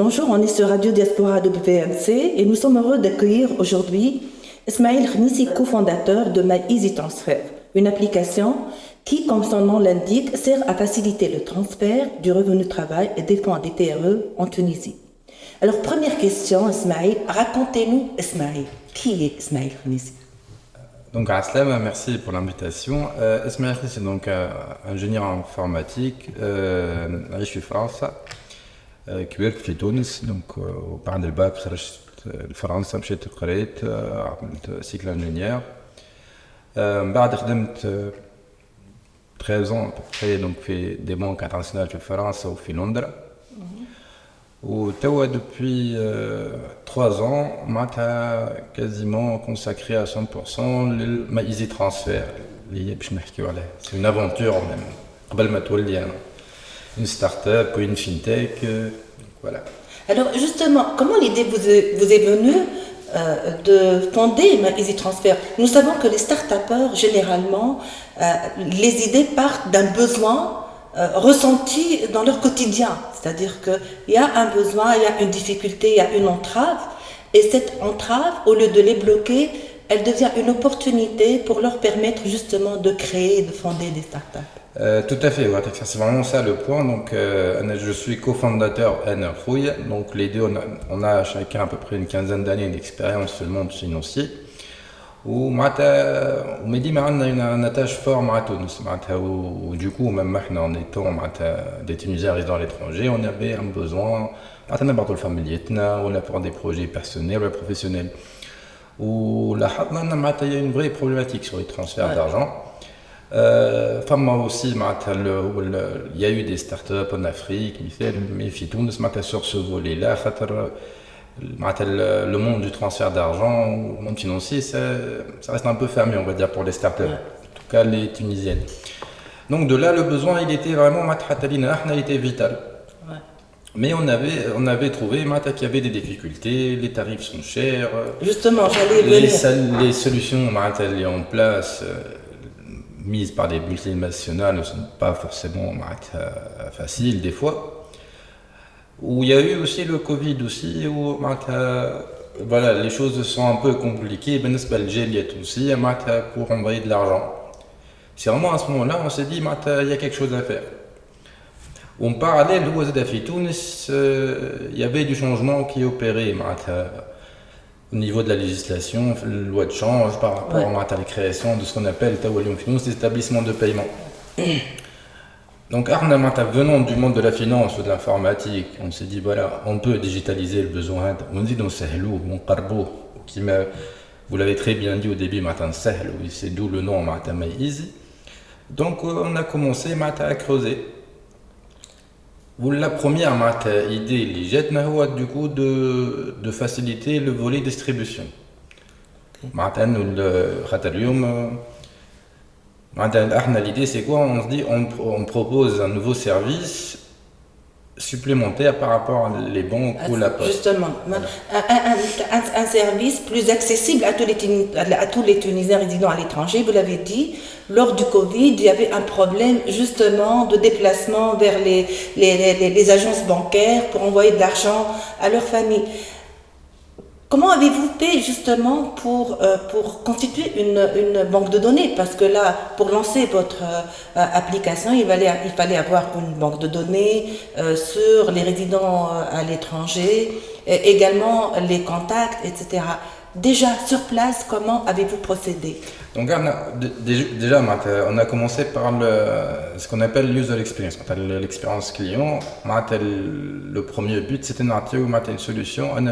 Bonjour, on est sur Radio Diaspora WMC et nous sommes heureux d'accueillir aujourd'hui Ismail Khnisi, cofondateur de My Easy Transfer, une application qui, comme son nom l'indique, sert à faciliter le transfert du revenu de travail et des fonds des TRE en Tunisie. Alors, première question, Ismail, racontez-nous Ismail. Qui est Ismail Khnisi? Donc, Aslam, merci pour l'invitation. Ismail Khnisi, c'est donc ingénieur informatique, je suis France. كبرت في تونس دونك وبعد الباك خرجت لفرنسا مشيت قريت عملت سيكل انجينير من بعد خدمت 13 ans دونك في دي بنك انترناسيونال في فرنسا وفي لندن وتوا depuis 3 ans معناتها quasiment consacré à 100% للMy Easy Transfer اللي هي باش نحكيو عليها سي une aventure même قبل ما تولي انا une start-up ou une fintech, voilà. Alors justement, comment l'idée vous est venue de fonder My Easy Transfer? Nous savons que les start-upers, généralement, les idées partent d'un besoin ressenti dans leur quotidien. C'est-à-dire qu'il y a un besoin, il y a une difficulté, il y a une entrave, et cette entrave, au lieu de les bloquer, elle devient une opportunité pour leur permettre justement de créer et de fonder des start-up. Tout à fait, ouais, c'est vraiment ça le point. Donc, je suis cofondateur Rouille. Donc, les deux, on a chacun à peu près une quinzaine d'années d'expérience sur le monde financier. On m'a dit qu'on a une attache forte à Tunis. Du coup, même maintenant, en étant des Tunisiens résidant à l'étranger, on avait un besoin, on a pour le familier, on a pour des projets personnels ou professionnels. Là, il y a une vraie problématique sur les transferts d'argent. Moi aussi, il y a eu des startups en Afrique, mais sur ce volet-là, le monde du transfert d'argent, le monde financier, ça reste un peu fermé, on va dire, pour les startups, en tout cas les tunisiennes. Donc de là, le besoin, il était vraiment il était vital. Mais on avait trouvé qu'il y avait des difficultés, les tarifs sont chers. Justement, j'allais venir. Les solutions en place mises par les multinationales ne sont pas forcément faciles des fois. Où il y a eu aussi le Covid aussi, où voilà, les choses sont un peu compliquées. Aussi, pour envoyer de l'argent. C'est vraiment à ce moment-là, on s'est dit il y a quelque chose à faire. En parallèle, il y avait du changement qui opérait au niveau de la législation, la loi de change par rapport à la création de ce qu'on appelle des établissements de paiement. Donc, venant du monde de la finance ou de l'informatique, on s'est dit voilà, on peut digitaliser le besoin. On dit donc vous l'avez très bien dit au début, c'est d'où le nom My Easy. Donc, on a commencé à creuser. La première idée du coup de faciliter le volet distribution. L'idée c'est quoi? On se dit on propose un nouveau service supplémentaire par rapport à les banques ou la poste. Justement, un service plus accessible à tous les Tunisiens résidant à l'étranger. Vous l'avez dit, lors du Covid, il y avait un problème justement de déplacement vers les agences bancaires pour envoyer de l'argent à leur famille. Comment avez-vous fait justement pour constituer une banque de données? Parce que là, pour lancer votre application, il fallait avoir une banque de données sur les résidents à l'étranger, également les contacts, etc. Déjà, sur place, comment avez-vous procédé? Donc, déjà, on a commencé par ce qu'on appelle l'user experience, l'expérience client. Le premier but, c'était de une solution un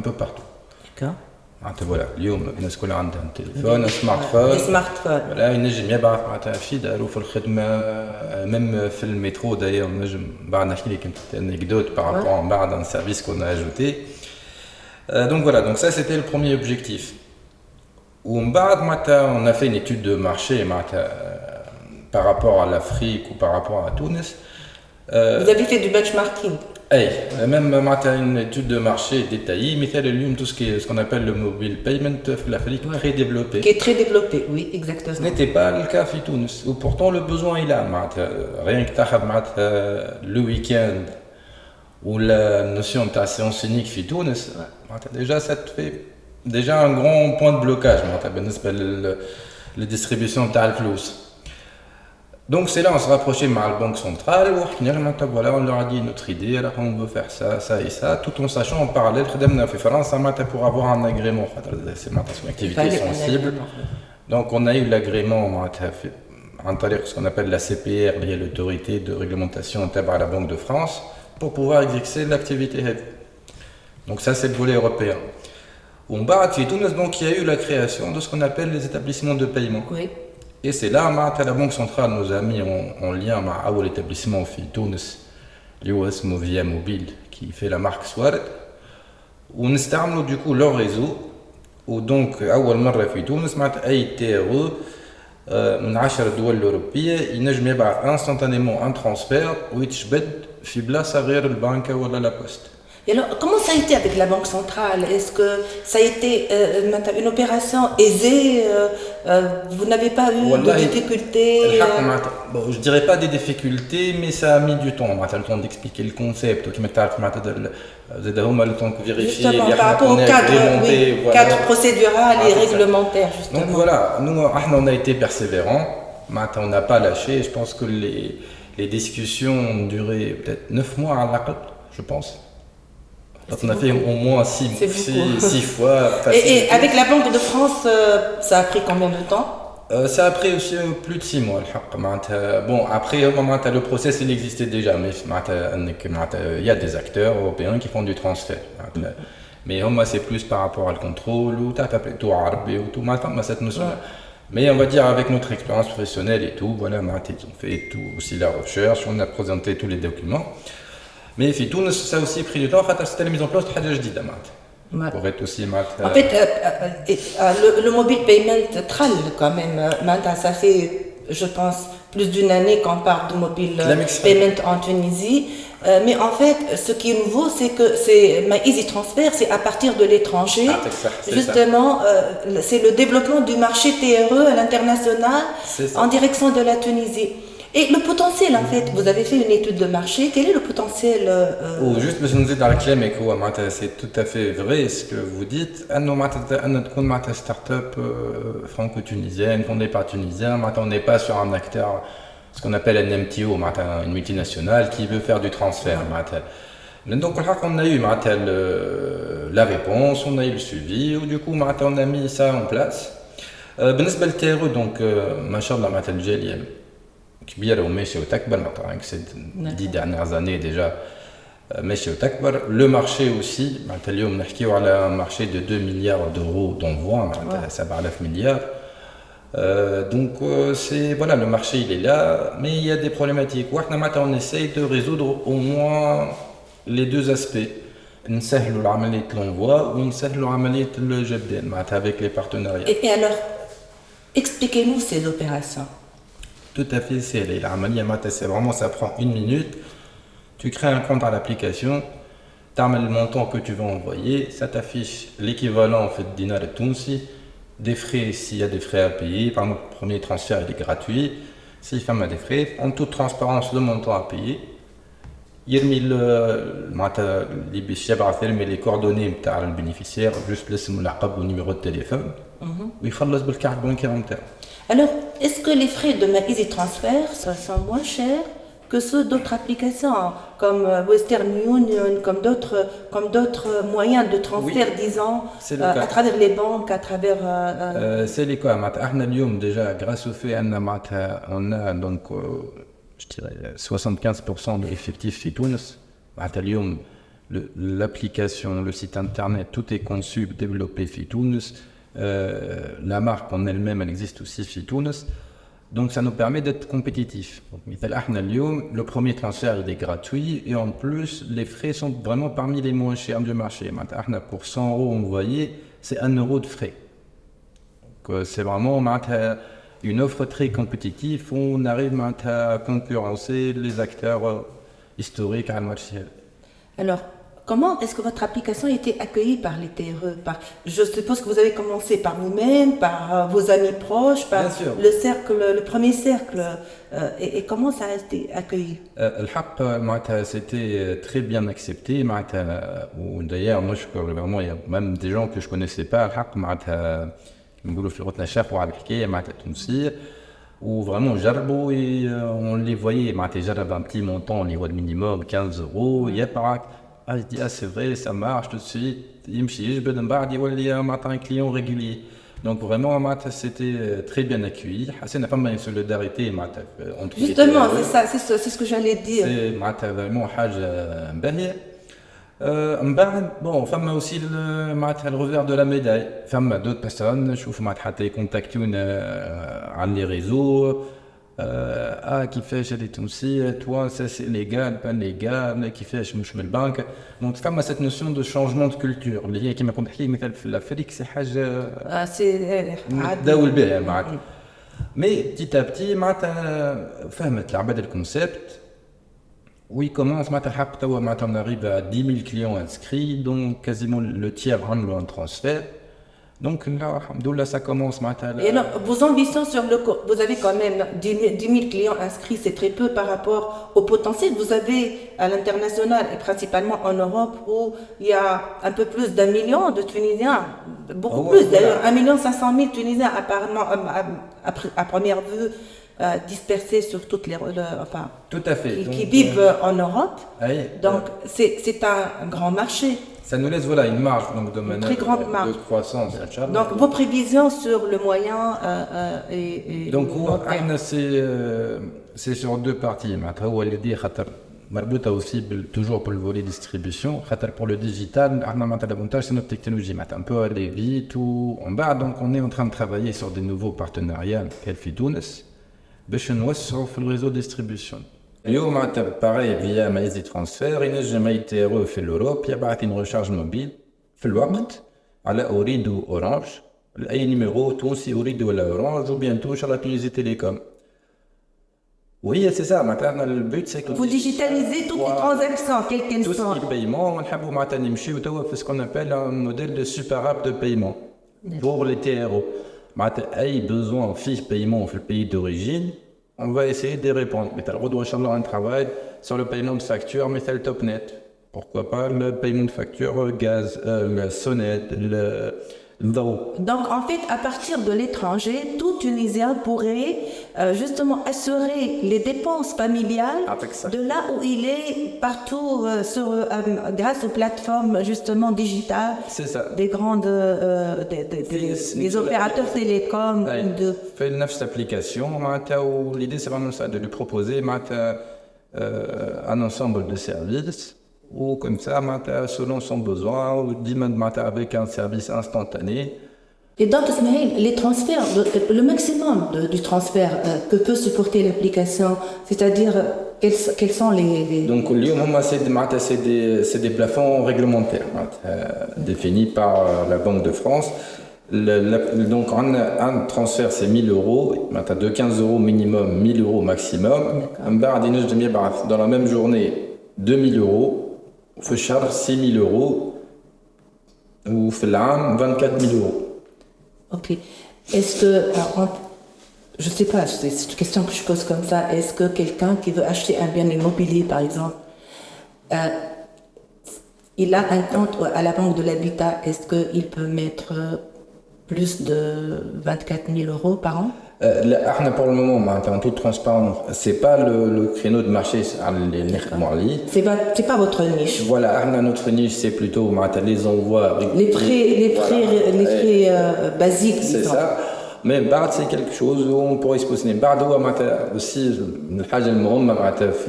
peu partout. D'accord. Voilà, الناس كلها عندها تليفون سمارت فون voilà ينجم يبعث في دارو في الخدمه même في المترو d'ailleurs نجم بعد نحكي لك anecdote par rapport à un service qu'on a ajouté. Donc voilà, donc ça c'était le premier objectif. On a fait une étude de marché par rapport à l'Afrique ou par rapport à Tunis. Vous avez fait du benchmarking? Hey, même une étude de marché détaillée, mais tout ce qu'on appelle le mobile payment, l'Afrique très développée. Qui est très développé, oui, exactement. Ce n'était pas le cas à Tunis. Ou pourtant, le besoin est là. Rien que le week-end ou la notion de séance unique à Tunis, déjà, ça te fait déjà un grand point de blocage. La distribution de flous. Donc c'est là on se rapprochait de la banque centrale et voilà, on leur a dit notre idée, alors on veut faire ça, ça et ça, tout en sachant en parallèle que France pour avoir un agrément, c'est une activité sensible. Donc on a eu l'agrément en ce qu'on appelle la CPR, l'autorité de réglementation à la Banque de France, pour pouvoir exercer l'activité. Donc ça c'est le volet européen. Donc il y a eu la création de ce qu'on appelle les établissements de paiement. Oui. Et c'est là que la Banque centrale nous a mis en lien avec l'établissement de Tunis, l'USMO Via Mobile, qui fait la marque Swaret. On utilise du coup leur réseau. Et donc, la première fois à Tunis, أي TRE من 10 دول أوروبية ينجم يبعث instantanément un transfert ويتشبد في بلاصة غير البنكة ولا لا بوست. Et alors, comment ça a été avec la Banque centrale? Est-ce que ça a été une opération aisée? Vous n'avez pas eu de difficultés? Bon, je ne dirais pas des difficultés, mais ça a mis du temps. On a le temps d'expliquer le concept, le temps de vérifier. Justement, par rapport au cadre procédural et réglementaire, justement. Donc voilà, nous, on a été persévérants. On n'a pas lâché. Je pense que les discussions ont duré peut-être 9 mois à la je pense. On a fait au moins 6 fois. Et avec la Banque de France, ça a pris combien de temps? Ça a pris aussi plus de 6 mois. Bon, après, le process il existait déjà, mais il y a des acteurs européens qui font du transfert. Mais c'est plus par rapport à le contrôle, ou tout arabe, ou tout cette notion. Mais on va dire avec notre expérience professionnelle et tout, voilà, ils ont fait tout aussi la recherche, on a présenté tous les documents. Mais Tunis, ça a aussi pris du temps, c'était la mise en place de quelque chose de nouveau. Pour être aussi En fait, le mobile payment tral quand même, ça fait, je pense, plus d'une année qu'on parle de mobile payment en Tunisie. Mais en fait, ce qui est nouveau, c'est que Easy Transfer, c'est à partir de l'étranger. Justement, c'est le développement du marché TRE à l'international en direction de la Tunisie. Et le potentiel, en fait, vous avez fait une étude de marché, quel est le potentiel Juste, je nous ai dans le clé, mais c'est tout à fait vrai ce que vous dites. Une start-up franco-tunisienne, fondée par Tunisiens, on n'est pas sur un acteur, ce qu'on appelle un MTO, une multinationale qui veut faire du transfert. Donc, on a eu la réponse, on a eu le suivi, et du coup, on a mis ça en place. بالنسبة للTRE, donc, ما شاء الله الجالية كبيرة وماشية وتكبر ces 10 dernières années déjà ماشية وتكبر. Le marché aussi, اليوم نحكيو على un marché de 2 milliards d'euros d'envoi, 7000 milliards. Donc c'est voilà, le marché il est là, mais il y a des problématiques. On essaye de résoudre au moins les deux aspects. نسهلوا العملية الانvoi ونسهلوا عملية الجبدان avec les partenariats. Et alors, expliquez-nous ces opérations. Tout à fait, c'est vraiment, ça prend 1 minute. Tu crées un compte à l'application, tu as le montant que tu veux envoyer, ça t'affiche l'équivalent en fait dinar et tunsi, des frais s'il y a des frais à payer. Par exemple, le premier transfert il est gratuit. S'il y a des frais, en toute transparence, le montant à payer. Il met les coordonnées du bénéficiaire, juste le numéro de téléphone, et il finit avec la carte bancaire en terre. Alors, est-ce que les frais de Easy Transfer sont moins chers que ceux d'autres applications comme Western Union, comme d'autres moyens de transfert, disons, à travers les banques, à travers... C'est les cas. Déjà, grâce au fait on a donc, je dirais, 75% de l'effectif chez Tunis. L'application, le site internet, tout est conçu, développé chez Tunis. La marque en elle-même, elle existe aussi chez Tunis. Donc ça nous permet d'être compétitifs. Le premier transfert il est gratuit et en plus les frais sont vraiment parmi les moins chers du marché. Pour 100 € envoyés, c'est 1 € de frais. Donc c'est vraiment une offre très compétitive où on arrive à concurrencer les acteurs historiques à le marché. Alors, comment est-ce que votre application a été accueillie par les TRE? Je suppose que vous avez commencé par vous-même, par vos amis proches, par le cercle, le premier cercle. Et comment ça a été accueilli? الحق معناتها c'était très bien accepté معناتها وداير نشكر vraiment il y a même des gens que je connaissais pas الحق معناتها نقولوا في لغتنا شافوا على الحكايه معناتها تونسيه وفريمون جربوا et on les voyait معناتها جرب un petit montant اللي هو المينيموم 15 € يبعك je dis ah c'est vrai ça marche tout de suite يمشي يجبد من بعد يولي معناتها un client régulier. Donc vraiment, c'était très bien accueilli. C'est une solidarité entre les Justement, c'est ce que j'allais dire. C'est vraiment حاجة باهية. من بعد bon, فما aussi le revers de la médaille. فما d'autres personnes, نشوف حتى يكونتاكتونا على les réseaux. كيفاش هذه تونسية toi ça c'est légal pas légal كيفاش مش من البنك. Donc فما cette notion de changement de culture اللي هي كما كنت نحكي مثلا في الافريق سي حاجه نتداول بها معناتها. مي petit à petit معناتها فهمت العباد الكونسيبت وي كومونس معناتها الحق توا معناتها on arrive à 10 000 clients inscrits donc quasiment le tiers عملوا un transfert. Donc là, alhamdoulilah, ça commence maintenant. Et alors, vos ambitions sur le vous avez quand même 10 000 clients inscrits, c'est très peu par rapport au potentiel. Vous avez à l'international et principalement en Europe où il y a un peu plus d'1 million de Tunisiens, beaucoup plus d'ailleurs, 1 500 000 Tunisiens apparemment à première vue dispersés sur toutes les enfin tout à fait. qui vivent en Europe. Oui, donc c'est un grand marché. Ça nous laisse voilà, une marge donc, de croissance. Donc vos prévisions sur le moyen et donc c'est sur deux parties. هو اللي دي خاطر مربوطه aussi toujours pour le volet distribution. خاطر pour le digital عندنا معناتها l'avantage c'est notre technologie معناتها un peu aller vite ou en bas donc on est en train de travailler sur des nouveaux partenariats كان في تونس باش نوسعوا في الريزو ديستريبيوشن. اليوم معناتها باغي فيا مايزي ترانسفير ينجم اي تي ار في الاوروب يبعث لي ريشارج موبيل في الوقت على اريد اورانج اي نيميرو تونسي اريد ولا اورانج وبيانتو ان شاء الله تونسي تيليكوم. Oui, c'est ça. Maintenant, le but, c'est que... Vous digitalisez toutes les transactions, quelles qu'elles sont. Tout ce qui est paiement, on a maintenant ce qu'on appelle un modèle de super app de paiement pour les TRO. Maintenant, il y a besoin de fiches paiement dans le pays d'origine. On va essayer de répondre. Mais tu as le droit de un travail sur le paiement de facture, mais c'est le topnet. Pourquoi pas le paiement de facture, gaz, la sonnette, le d'eau. Donc en fait, à partir de l'étranger, tout Tunisien pourrait justement assurer les dépenses familiales de là où il est partout grâce aux plateformes justement digitales. C'est ça. Des grandes des opérateurs télécoms. Fait une application. L'idée c'est vraiment ça, de lui proposer un ensemble de services. Ou comme ça, selon son besoin, ou avec un service instantané. Et donc, les transferts, le maximum du transfert que peut supporter l'application, c'est-à-dire quels sont les... Donc, c'est des plafonds réglementaires définis par la Banque de France. Donc, un transfert, c'est 1 000 €, de 15 € minimum, 1 000 € maximum. Dans la même journée, 2 000 €. في الشهر 6 000 € وفي العام 24 000 €. Ok. Est-ce que, je sais pas, c'est une question que je pose comme ça. Est-ce que quelqu'un qui veut acheter un bien immobilier, par exemple, il a un compte à la Banque de l'Habitat, est-ce qu'il peut mettre plus de 24 000 € par an? Pour le moment, en toute transparence, c'est pas le créneau de marché c'est pas votre niche. Voilà, notre niche, c'est plutôt les envois. Les frais basiques. C'est ça. Mais c'est quelque chose où on pourrait se positionner. Aussi,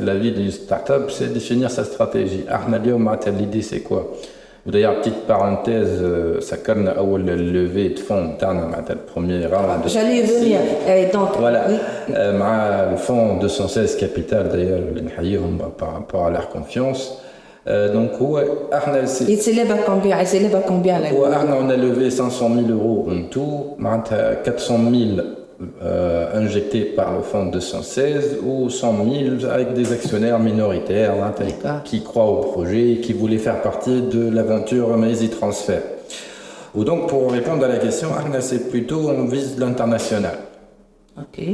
la vie d'une start-up, c'est définir sa stratégie. L'idée, c'est quoi? D'ailleurs, petite parenthèse, ça calme la levée de fonds, le premier round. J'allais venir. Donc, voilà, le fonds 216 Capital, d'ailleurs, par rapport à leur confiance. Donc, il s'élève à combien là? On a levé 500 000 € en tout, 400 000 injectés par le fonds 216 ou 100 000 avec des actionnaires minoritaires qui croient au projet et qui voulaient faire partie de l'aventure Easy Transfer. Ou donc pour répondre à la question, c'est plutôt on vise l'international. Ok.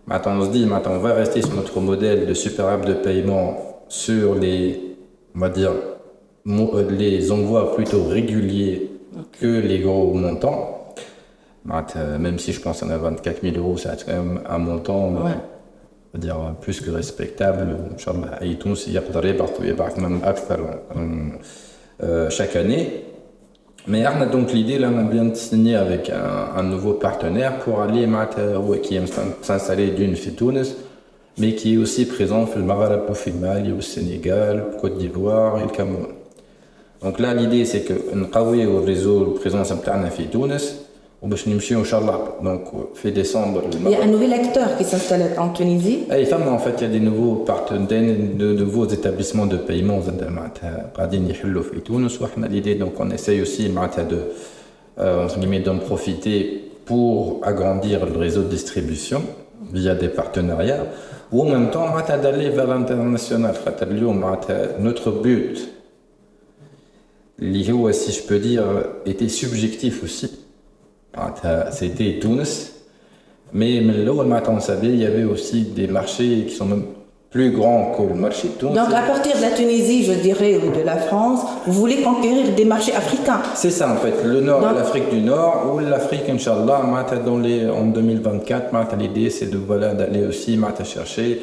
Maintenant on se dit, maintenant on va rester sur notre modèle de super app de paiement sur les, on va dire, les envois plutôt réguliers que les gros montants. Même si je pense qu'on a 24 000 euros, c'est quand même un montant, on va dire, plus que respectable. Chaque année. Mais on a donc l'idée, là, on vient de signer avec un nouveau partenaire pour aller qui aime s'installer d'une fait Tunis, mais qui est aussi présent au Maghreb, au Mali, au Sénégal, Côte d'Ivoire et le Cameroun. Donc là, l'idée, c'est que nous avons le réseau de présence à Tunis. Donc, fin décembre. Il y a un nouvel acteur qui s'installe en Tunisie. En fait, il y a des nouveaux partenaires, de nouveaux établissements de paiement. L'idée, donc, on essaye aussi d'en profiter pour agrandir le réseau de distribution via des partenariats, ou en même temps d'aller vers l'international. Notre but, si je peux dire, était subjectif aussi. C'était Tunis, mais là, on savait il y avait aussi des marchés qui sont même plus grands que le marché de Tunis. Donc à partir de la Tunisie, je dirais, ou de la France, vous voulez conquérir des marchés africains. C'est ça en fait, le nord, l'Afrique du Nord ou l'Afrique, Inch'Allah, en 2024, l'idée c'est d'aller aussi chercher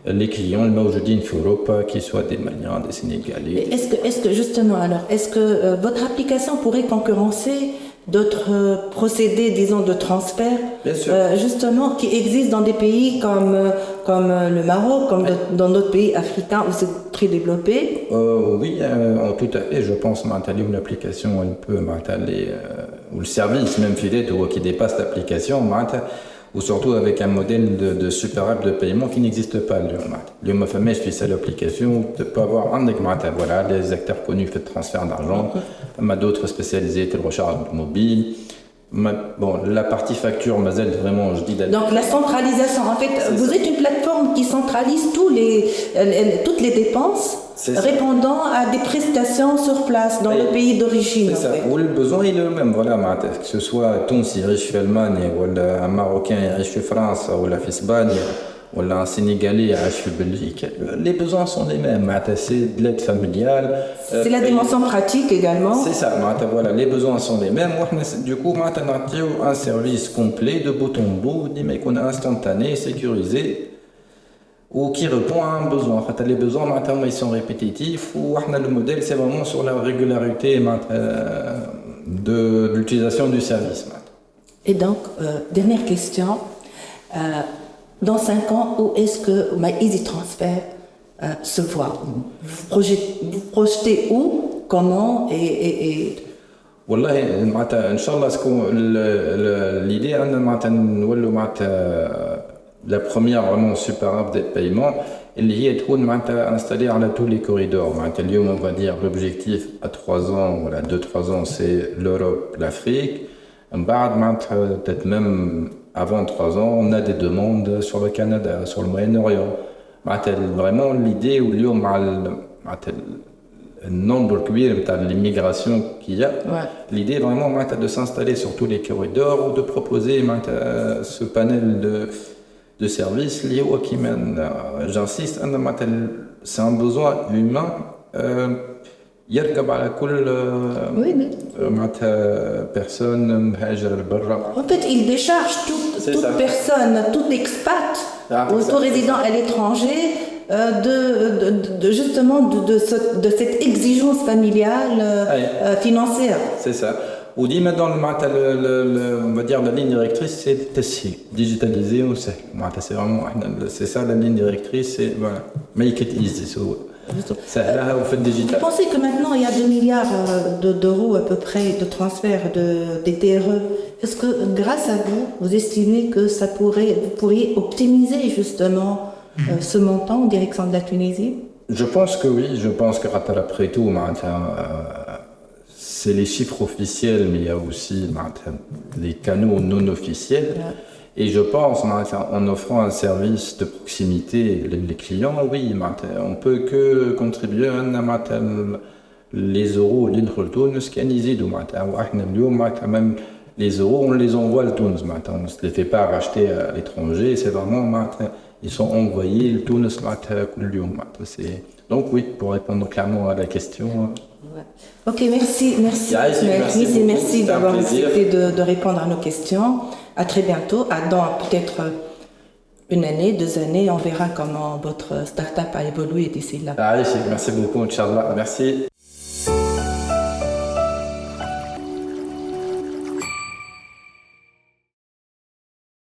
les clients, le Maoujoudine en Europe, qu'ils soient des Maliens, des Sénégalais. Est-ce que justement, alors, est-ce que votre application pourrait concurrencer d'autres procédés, disons, de transfert, justement, qui existent dans des pays comme le Maroc, comme dans d'autres pays africains où c'est très développé? Oui, tout à fait. Je pense que l'application, elle peut, ou le service même fidèle qui dépasse l'application, ou surtout avec un modèle de super app de paiement qui n'existe pas. Le mot-fameux, je fais l'application, tu peux avoir des acteurs connus fait de transfert d'argent, d'autres spécialisés, telle recharge mobile. Bon, la partie facture, Mazel, vraiment, je dis... Donc la centralisation, en fait, vous êtes une plateforme qui centralise toutes les dépenses répondant à des prestations sur place dans le pays d'origine. C'est ça, où le besoin est le même, que ce soit Tunisi riche en Allemagne, ou un Marocain riche en France, ou en Espagne, ou un Sénégalais riche en Belgique, les besoins sont les mêmes, c'est de l'aide familiale. C'est la dimension pratique également. C'est ça, les besoins sont les mêmes. Du coup, on a un service complet de bout en bout, qu'on a instantané, sécurisé, ou qui répond à un besoin. Les besoins, ils sont répétitifs, ou le modèle, c'est vraiment sur la régularité de l'utilisation du service. Et donc, dernière question. Dans 5 ans, où est-ce que Easy Transfer se voit? Vous projetez où? Comment? Wallah, Inch'Allah, l'idée, la première vraiment super app de paiement, elle est installée à tous les corridors. On va dire l'objectif à 3 ans, 2-3 ans, c'est l'Europe, l'Afrique. Peut-être même avant 3 ans, on a des demandes sur le Canada, sur le Moyen-Orient. Vraiment l'idée où le nombre de l'immigration qu'il y a, l'idée vraiment de s'installer sur tous les corridors ou de proposer ce panel de services liés au Kimen. J'insiste, c'est un besoin humain. يركب على كل personne مهاجر لبرا. En fait, il décharge toute personne, tout expat ou tout résident à l'étranger justement de cette exigence familiale financière. C'est ça. Ou dit maintenant on va dire la ligne directrice, c'est Tessie, digitalisé ou c'est vraiment c'est ça la ligne directrice, c'est voilà, make it easy. Vous pensez que maintenant il y a 2 milliards d'euros à peu près de transferts des TRE. Est-ce que grâce à vous estimez que vous pourriez optimiser justement ce montant en direction de la Tunisie? Je pense que oui, je pense que après tout, c'est les chiffres officiels, mais il y a aussi les canaux non officiels. Et je pense, en offrant un service de proximité les clients, oui, on peut que contribuer à les euros اللي ندخل تونس كان يزيدوا معناتها واحنا اليوم معناتها même les euros on les envoie à Tunis معناتها on ne se les fait pas racheter à l'étranger, c'est vraiment معناتها ils sont envoyés à Tunis معناتها كل يوم معناتها c'est donc oui pour répondre clairement à la question. Ouais. Ok, merci d'avoir accepté de répondre à nos questions. À très bientôt, dans peut-être une année, 2 années, on verra comment votre start-up a évolué d'ici là. Merci beaucoup, Inch'Allah. Merci.